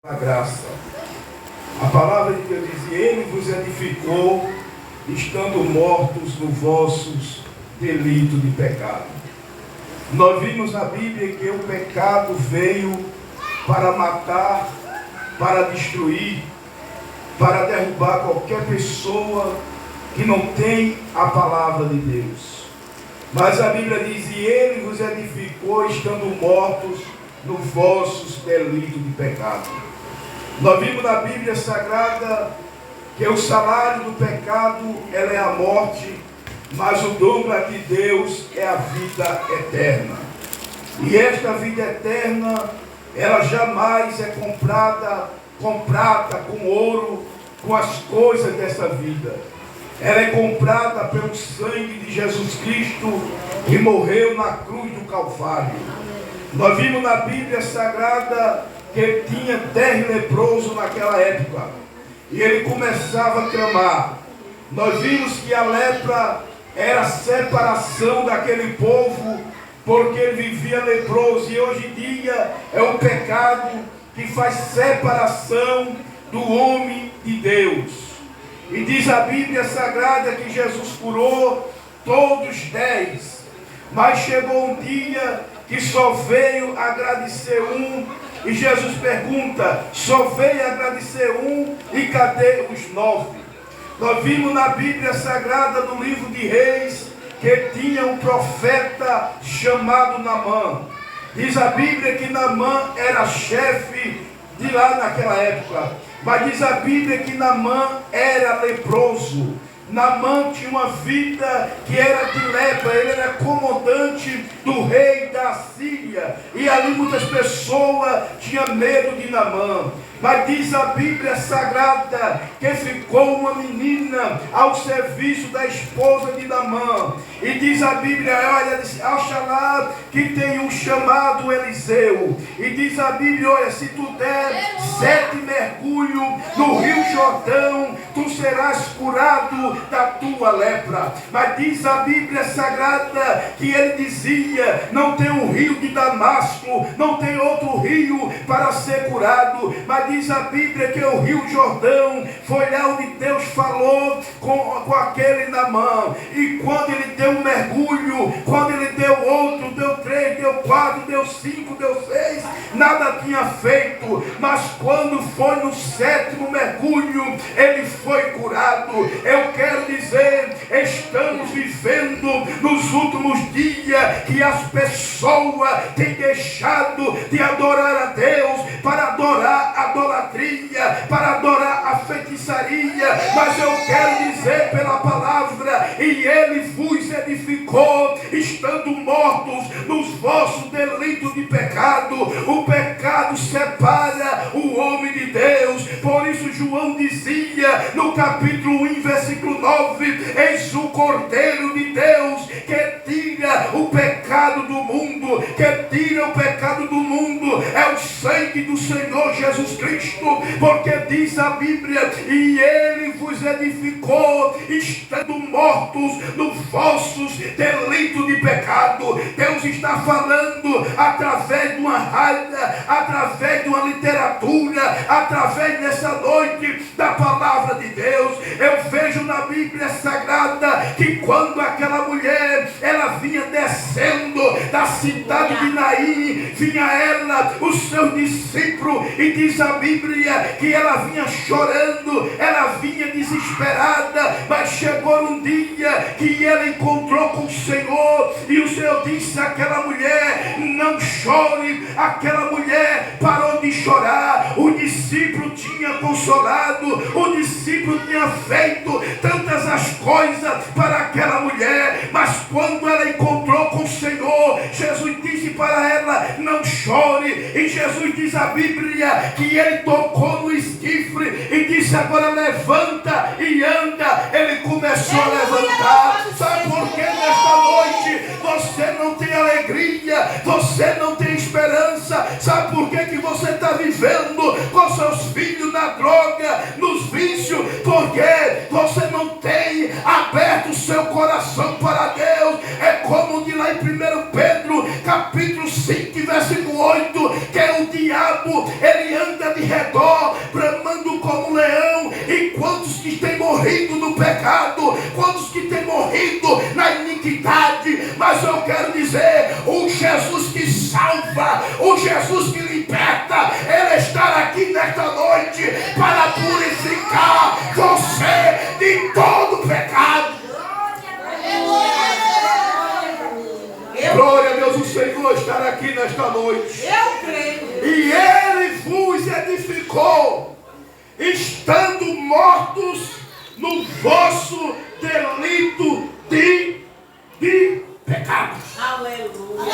A graça. A palavra de Deus diz: Ele vos edificou, estando mortos nos vossos delitos de pecado. Nós vimos na Bíblia que o pecado veio para matar, para destruir, para derrubar qualquer pessoa que não tem a palavra de Deus. Mas a Bíblia diz: E Ele vos edificou, estando mortos nos vossos delitos de pecado. Nós vimos na Bíblia Sagrada que o salário do pecado ela é a morte, mas o dom de Deus é a vida eterna. E esta vida eterna, ela jamais é comprada com prata, com ouro, com as coisas dessa vida. Ela é comprada pelo sangue de Jesus Cristo, que morreu na cruz do Calvário. Nós vimos na Bíblia Sagrada que tinha 10 leprosos naquela época, e ele começava a clamar. Nós vimos que a lepra era a separação daquele povo, porque ele vivia leproso, e hoje em dia é o pecado que faz separação do homem de Deus. E diz a Bíblia Sagrada que Jesus curou todos 10, mas chegou um dia que só veio agradecer um. E Jesus pergunta: só veio agradecer um, e cadê os 9? Nós vimos na Bíblia Sagrada, no livro de Reis, que tinha um profeta chamado Naamã. Diz a Bíblia que Naamã era chefe de lá naquela época. Mas diz a Bíblia que Naamã era leproso. Naamã tinha uma vida que era de lepra, ele era comandante do rei da Síria, e ali muitas pessoas tinham medo de Naamã. Mas diz a Bíblia Sagrada que ficou uma menina ao serviço da esposa de Naamã. E diz a Bíblia: olha, Oxalá que tem um chamado Eliseu. E diz a Bíblia: olha, se tu der 7 mergulhos no Rio Jordão, tu serás curado da tua lepra. Mas diz a Bíblia Sagrada que ele dizia: não tem um rio de Damasco, não tem outro rio para ser curado. Mas diz a Bíblia que o Rio Jordão foi lá onde Deus falou com aquele Naamã. E quando ele deu um mergulho, quando ele deu outro, deu 3, deu 4, deu 5, deu 6, nada tinha feito. Mas quando foi no 7º mergulho, ele foi curado. Eu quero dizer, estamos vivendo nos últimos dias que as pessoas têm deixado de adorar a Deus para adorar a idolatria, para adorar a feitiçaria. Mas eu quero dizer pela palavra: e ele vos edificou, estando mortos nos vossos delitos de pecado. O pecado separa o homem de Deus. Por isso João dizia no capítulo 1, versículo 9: eis o Cordeiro de Deus que tira o pecado do mundo, que tira o pecado do mundo. É o sangue do Senhor Jesus Cristo, porque diz a Bíblia: e ele vos edificou, estando mortos nos vossos delitos de pecado. Deus está falando através de uma rádio, através de uma literatura, através dessa noite da palavra de Deus. Eu vejo na Bíblia Sagrada que quando aquela mulher ela vinha descendo da cidade de Naim, vinha ela, os seus discípulos, e diz a Bíblia que ela vinha chorando, ela vinha desesperada. Mas chegou um dia que ela encontrou com o Senhor, e o Senhor disse àquela mulher: não chore. Aquela mulher parou de chorar. O discípulo tinha consolado, o discípulo tinha feito tantas as coisas para aquela mulher. Mas quando ela encontrou com o Senhor, Jesus disse para ela: não chore. E Jesus diz a Bíblia que ele tocou no esquifre e disse: agora levanta e anda. Ele começou a levantar. Sabe por que nesta noite você não tem alegria, você não tem esperança? Sabe por que você está vivendo com seus filhos na droga, nos vícios? Porque você não tem aberto o seu coração para Deus. É como diz lá em 1 Pedro capítulo 5, versículo 8, que o diabo ele anda de redor no pecado, quantos que têm morrido na iniquidade. Mas eu quero dizer, o Jesus que salva, o Jesus que liberta, Ele está aqui nesta noite para purificar você de todo pecado. Glória a Deus, o Senhor estará aqui nesta noite. Eu creio. E Ele vos edificou, estando mortos no vosso delito de pecados. Aleluia.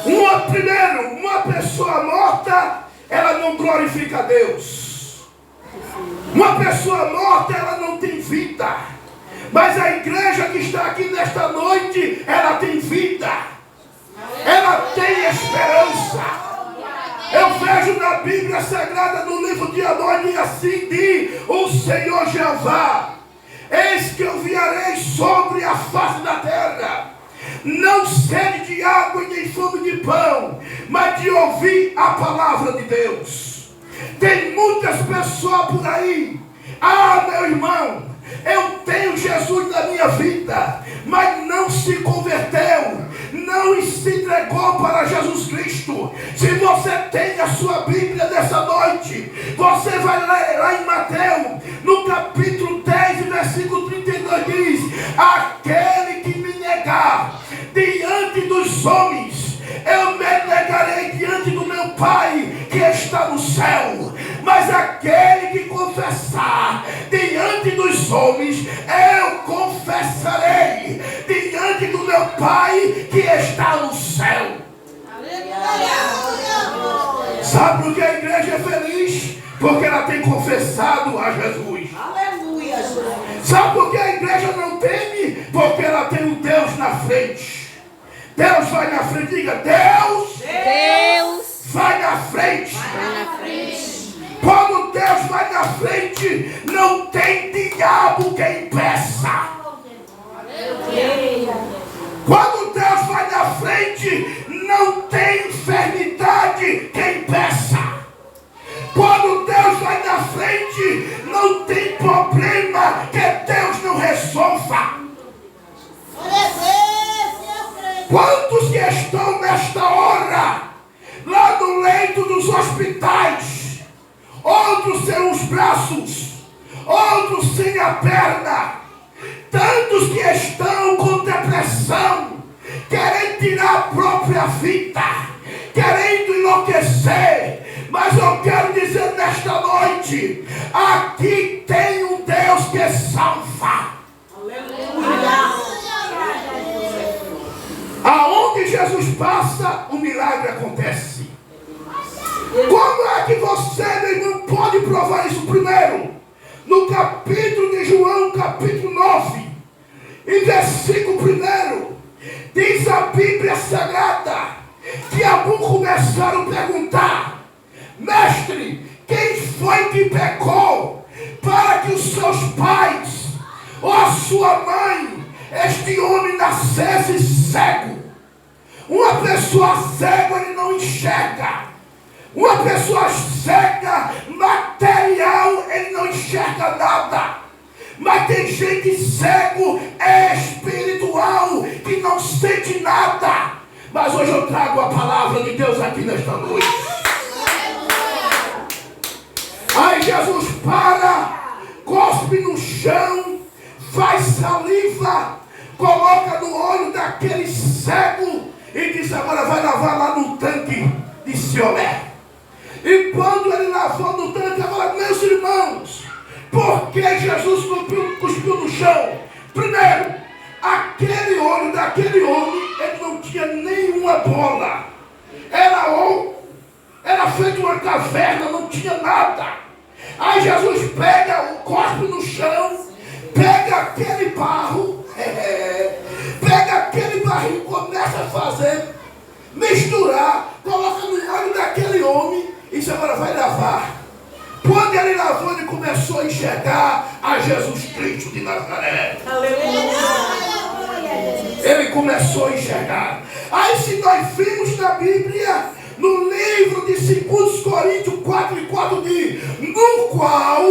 Uma pessoa morta, ela não glorifica a Deus. Uma pessoa morta, ela não tem vida. Mas a igreja que está aqui nesta noite, ela tem vida. Ela tem esperança. Eu vejo na Bíblia Sagrada, no livro de Amós, e assim diz o Senhor Jeová: eis que eu enviarei sobre a face da terra, não sede de água e nem fome de pão, mas de ouvir a palavra de Deus. Tem muitas pessoas por aí. Ah, meu irmão, eu tenho Jesus na minha vida, mas não se converteu, não se entregou para Jesus Cristo. Se você tem a sua Bíblia nessa noite, você vai ler lá em Mateus, no capítulo 10, versículo 32, diz: aquele que me negar diante dos homens, eu me negarei diante do meu Pai que está no céu. Mas aquele que confessar diante dos homens, eu confessarei diante do meu Pai que está no céu. Aleluia. Sabe por que a igreja é feliz? Porque ela tem confessado a Jesus. Aleluia. Sabe por que a igreja não teme? Porque ela tem um Deus na frente. Deus vai na frente, diga: Deus vai na frente. Quando Deus vai na frente, não tem diabo que impeça. Quando Deus vai na frente, não tem enfermidade que impeça. Quando Deus vai na frente, não tem problema que Deus não resolva. Quantos que estão nesta hora lá no leito dos hospitais, outros sem os braços, outros sem a perna, tantos que estão com depressão, querendo tirar a própria vida, querendo enlouquecer. Mas eu quero dizer nesta noite, aqui tem um Deus que salva. Aleluia. Aonde Jesus passa, o milagre acontece. Como é que você, meu irmão, pode provar isso? Primeiro, no capítulo de João, capítulo 9, em versículo 1, diz a Bíblia Sagrada que alguns começaram a perguntar: mestre, quem foi que pecou para que os seus pais ou a sua mãe, este homem nascesse cego? Uma pessoa cega, ele não enxerga. Uma pessoa cega, material, ele não enxerga nada. Mas tem gente cego, espiritual, que não sente nada. Mas hoje eu trago a palavra de Deus aqui nesta noite. Aí Jesus para, cospe no chão, faz saliva, coloca no olho daquele cego e diz: agora vai lavar lá no tanque de Siloé. E quando ele lavou no tanque, agora, meus irmãos, por que Jesus cuspiu no chão? Primeiro, aquele olho daquele homem, ele não tinha nenhuma bola. Era feito uma caverna, não tinha nada. Aí Jesus pega o corpo no chão, pega aquele barro, pega aquele barril, começa a fazer, misturar, coloca no olho daquele homem e diz: agora vai lavar. Quando ele lavou, ele começou a enxergar a Jesus Cristo de Nazaré. Ele começou a enxergar. Aí, se nós vimos na Bíblia, no livro de 2 Coríntios 4:4 diz: no qual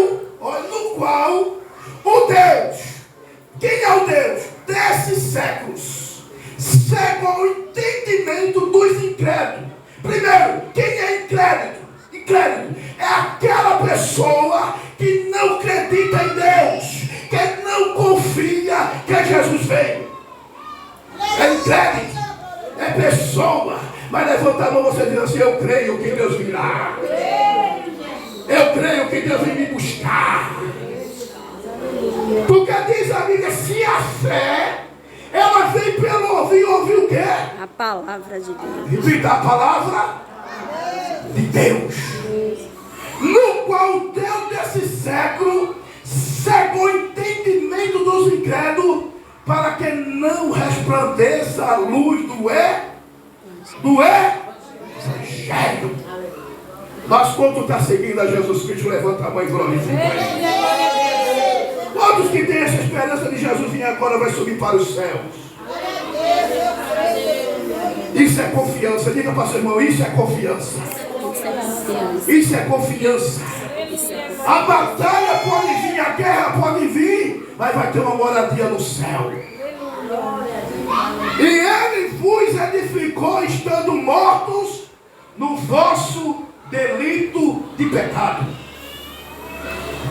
é o Deus desses séculos cegou o entendimento dos incrédulos. Primeiro, quem é incrédulo? Incrédulo é aquela pessoa que não acredita em Deus, que não confia que Jesus veio. É incrédulo, é pessoa. Mas levanta a mão, você diz assim: eu creio que Deus virá. Eu creio que Deus vem me buscar. Porque diz a Bíblia, se a fé, ela vem pelo ouvir o quê? A palavra de Deus. Repita: a palavra de Deus. No qual o Deus desse século cegou o entendimento dos incrédulos, para que não resplandeça a luz do Evangelho. Mas quando está seguindo a Jesus Cristo, levanta a mão e glorifica Ele. Quantos que têm essa esperança de Jesus vir agora vai subir para os céus? Isso é confiança. Diga para o seu irmão: isso é confiança. Isso é confiança. A batalha pode vir, a guerra pode vir, mas vai ter uma moradia no céu. E Ele vos edificou estando mortos no vosso delito de pecado.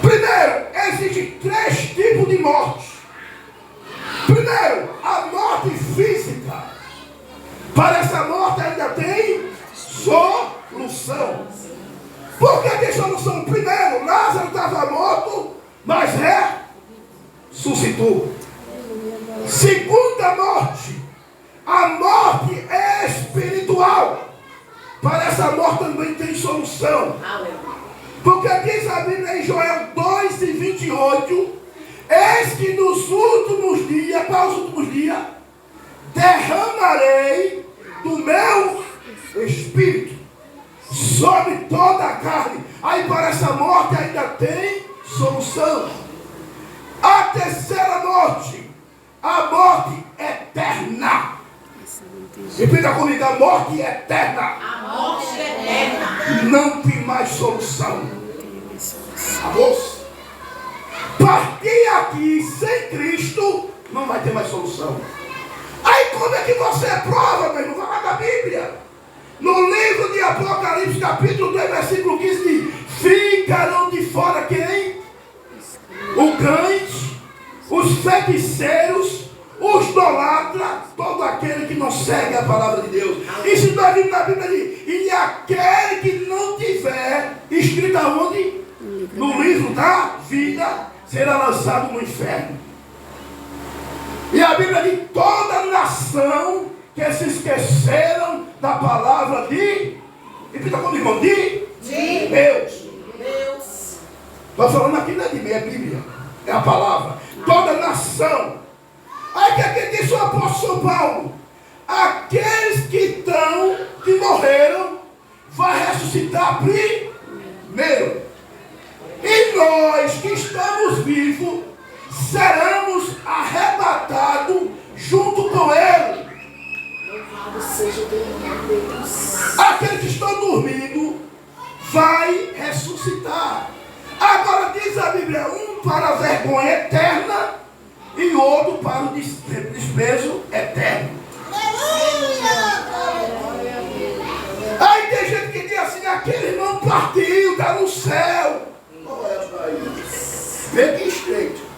Primeiro, existem 3 tipos de morte. Primeiro, a morte física. Para essa morte ainda tem solução. Por que tem solução? Primeiro, Lázaro estava morto, mas ressuscitou. Segunda morte, a morte espiritual. Para essa morte também tem solução. Porque diz a Bíblia em Joel 2:28, eis que nos últimos dias, para os últimos dias, derramarei do meu Espírito sobre toda a carne. Aí para essa morte ainda tem solução. A terceira morte, a morte eterna. Repita comigo: a morte eterna. A morte eterna. Não tem mais solução. A moça, partir aqui sem Cristo não vai ter mais solução. Aí como é que você prova, meu irmão? Vai lá na Bíblia. No livro de Apocalipse, capítulo 2, versículo 15, diz: ficarão de fora quem? O crente, os feiticeiros, os idolatras, todo aquele que não segue a palavra de Deus. Isso nós vimos na Bíblia ali. E aquele que não tiver escrito aonde? No livro da vida, será lançado no inferno. E a Bíblia diz: toda nação que se esqueceram da palavra de, repita comigo, de Deus. Estou falando aqui não é de mim, é Bíblia, é a palavra. Toda nação. Aí que aqui diz o apóstolo Paulo: aqueles que morreram, vai ressuscitar primeiro. E nós que estamos vivos, seremos arrebatados junto com ele. Louvado seja Deus. Aqueles que estão dormindo vai ressuscitar. Agora diz a Bíblia: um para a vergonha eterna e outro para o desprezo eterno. Aí tem gente que diz assim: aquele irmão partiu, está no céu. Vê que estreito.